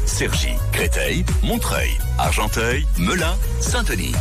Cergy, Créteil, Montreuil, Argenteuil, Melun, Saint-Denis.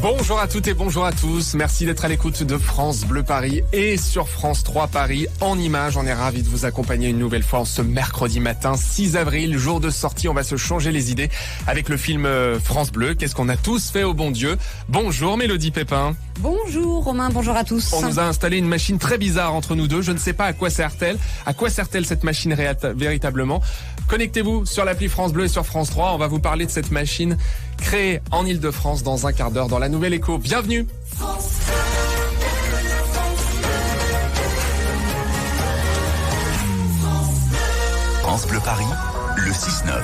Bonjour à toutes et bonjour à tous. Merci d'être à l'écoute de France Bleu Paris et sur France 3 Paris en images. On est ravis de vous accompagner une nouvelle fois en ce mercredi matin 6 avril, jour de sortie. On va se changer les idées avec le film France Bleu. Qu'est-ce qu'on a tous fait au bon Dieu? Bonjour Mélodie Pépin. Bonjour Romain, bonjour à tous. On nous a installé une machine très bizarre entre nous deux. Je ne sais pas à quoi sert-elle. À quoi sert-elle cette machine véritablement? Connectez-vous sur l'appli France Bleu et sur France 3. On va vous parler de cette machine créée en Ile-de-France dans un quart d'heure dans la Nouvelle Écho. Bienvenue. France Bleu Paris, le 6-9.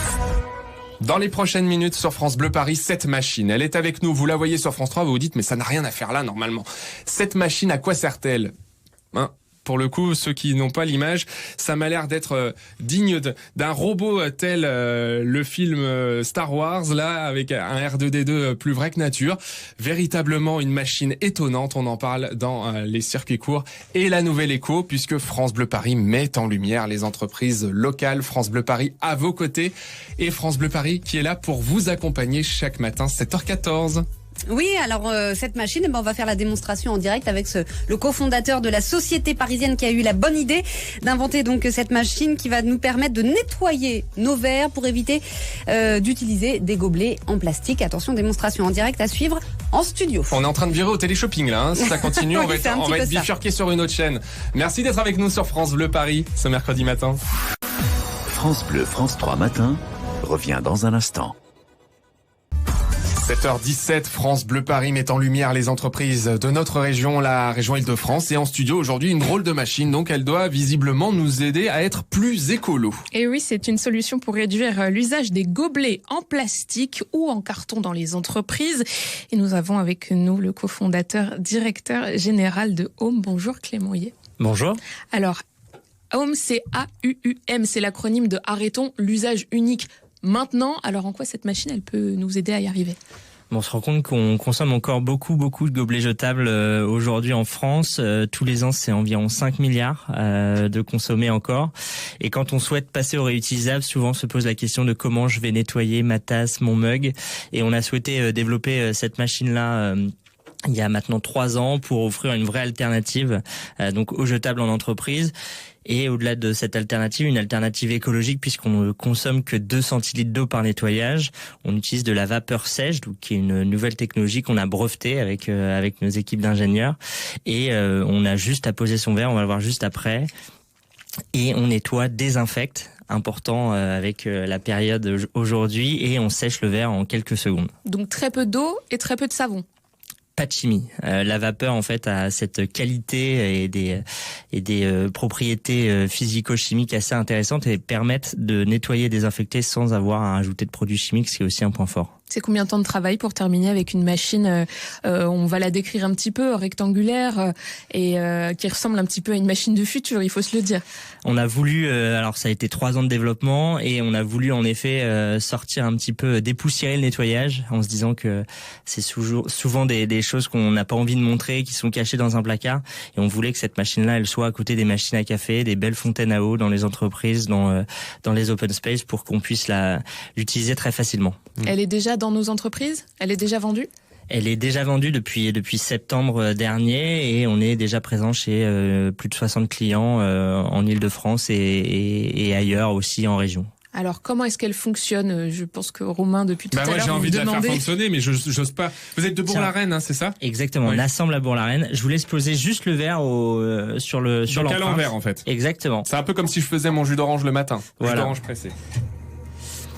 Dans les prochaines minutes sur France Bleu Paris, cette machine, elle est avec nous. Vous la voyez sur France 3, vous vous dites, mais ça n'a rien à faire là normalement. Cette machine, à quoi sert-elle? Pour le coup, ceux qui n'ont pas l'image, ça m'a l'air d'être digne d'un robot tel le film Star Wars, là, avec un R2D2 plus vrai que nature. Véritablement une machine étonnante, on en parle dans les circuits courts et la Nouvelle Écho, puisque France Bleu Paris met en lumière les entreprises locales. France Bleu Paris à vos côtés et France Bleu Paris qui est là pour vous accompagner chaque matin, 7h14. Oui, alors cette machine, on va faire la démonstration en direct avec le cofondateur de la société parisienne qui a eu la bonne idée d'inventer donc cette machine qui va nous permettre de nettoyer nos verres pour éviter d'utiliser des gobelets en plastique. Attention, démonstration en direct à suivre en studio. On est en train de virer au téléshopping là, hein. Si ça continue, on va être bifurqué sur une autre chaîne. Merci d'être avec nous sur France Bleu Paris ce mercredi matin. France Bleu, France 3 matin revient dans un instant. 7h17, France Bleu Paris met en lumière les entreprises de notre région, la région Île-de-France. Et en studio aujourd'hui, une drôle de machine. Donc elle doit visiblement nous aider à être plus écolo. Et oui, c'est une solution pour réduire l'usage des gobelets en plastique ou en carton dans les entreprises. Et nous avons avec nous le cofondateur, directeur général de Home. Bonjour Clément Hyet. Bonjour. Alors, Home, c'est AUUM, c'est l'acronyme de Arrêtons l'usage unique. Maintenant, alors en quoi cette machine, elle peut nous aider à y arriver? On se rend compte qu'on consomme encore beaucoup de gobelets jetables aujourd'hui en France. Tous les ans, c'est environ 5 milliards de consommer encore. Et quand on souhaite passer au réutilisable, souvent on se pose la question de comment je vais nettoyer ma tasse, mon mug. Et on a souhaité développer cette machine-là il y a maintenant 3 ans pour offrir une vraie alternative donc aux jetables en entreprise. Et au-delà de cette alternative, une alternative écologique puisqu'on ne consomme que 2 centilitres d'eau par nettoyage. On utilise de la vapeur sèche, donc qui est une nouvelle technologie qu'on a brevetée avec nos équipes d'ingénieurs. Et on a juste à poser son verre, on va le voir juste après. Et on nettoie, désinfecte, important avec la période aujourd'hui, et on sèche le verre en quelques secondes. Donc très peu d'eau et très peu de savon. Pas de chimie. La vapeur en fait a cette qualité et des propriétés physico-chimiques assez intéressantes et permettent de nettoyer et désinfecter sans avoir à ajouter de produits chimiques, ce qui est aussi un point fort. C'est combien de temps de travail pour terminer avec une machine on va la décrire un petit peu, rectangulaire et qui ressemble un petit peu à une machine de futur, il faut se le dire. On a voulu, alors ça a été 3 ans de développement et on a voulu en effet sortir un petit peu, dépoussiérer le nettoyage en se disant que c'est souvent des choses qu'on n'a pas envie de montrer, qui sont cachées dans un placard, et on voulait que cette machine-là, elle soit à côté des machines à café, des belles fontaines à eau dans les entreprises, dans les open space, pour qu'on puisse l'utiliser très facilement. Elle est déjà dans nos entreprises? Elle est déjà vendue? Elle est déjà vendue depuis septembre dernier et on est déjà présent chez plus de 60 clients en Île-de-France et ailleurs aussi en région. Alors, comment est-ce qu'elle fonctionne? Je pense que Romain, depuis tout à l'heure, j'ai envie de la faire demandez... fonctionner, mais j'ose pas. Vous êtes de Bourg-la-Reine, hein, c'est ça? Exactement, oui. On assemble à Bourg-la-Reine. Je vous laisse poser juste le verre sur l'empreinte. À l'envers, en fait. Exactement. C'est un peu comme si je faisais mon jus d'orange le matin. Voilà. Jus d'orange pressé.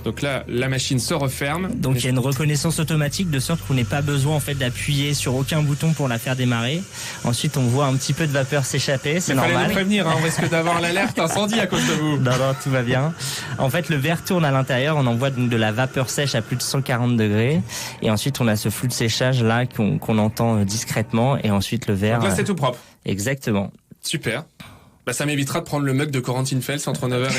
Donc là, la machine se referme. Donc il y a une reconnaissance automatique de sorte qu'on n'ait pas besoin en fait d'appuyer sur aucun bouton pour la faire démarrer. Ensuite, on voit un petit peu de vapeur s'échapper, c'est normal. Il fallait nous prévenir, hein, on risque d'avoir l'alerte incendie à cause de vous. Non, tout va bien. En fait, le verre tourne à l'intérieur, on envoie donc de la vapeur sèche à plus de 140 degrés. Et ensuite, on a ce flux de séchage là qu'on entend discrètement. Et ensuite, le verre... Donc là, c'est tout propre. Exactement. Super. Bah, ça m'évitera de prendre le mug de Corentin Fels entre 9h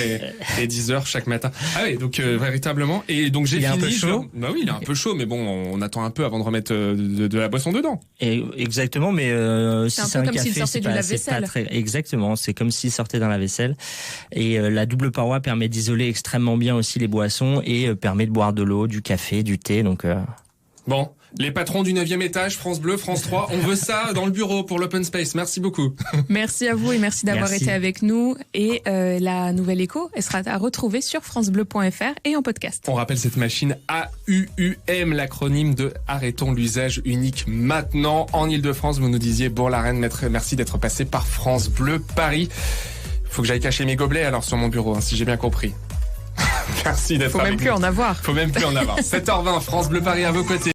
et 10h chaque matin. Ah oui, donc véritablement. Et donc j'ai fini. Il est un peu chaud. Bah oui, il est un peu chaud, mais bon, on attend un peu avant de remettre de la boisson dedans. Et exactement, mais si c'est un comme s'il café, sortait du lave-vaisselle. Exactement, c'est comme s'il sortait d'un lave-vaisselle. Et la double paroi permet d'isoler extrêmement bien aussi les boissons et permet de boire de l'eau, du café, du thé. Donc Bon, les patrons du 9e étage, France Bleu, France 3, on veut ça dans le bureau pour l'open space. Merci beaucoup. Merci à vous et merci d'avoir été avec nous. Et la nouvelle écho, elle sera à retrouver sur francebleu.fr et en podcast. On rappelle cette machine AUUM, l'acronyme de Arrêtons l'usage unique maintenant. En Ile-de-France, vous nous disiez Bourg-la-Reine, merci d'être passé par France Bleu Paris. Faut que j'aille cacher mes gobelets alors sur mon bureau, si j'ai bien compris. Merci d'être avec nous. Faut même plus en avoir. 7h20, France Bleu Paris à vos côtés.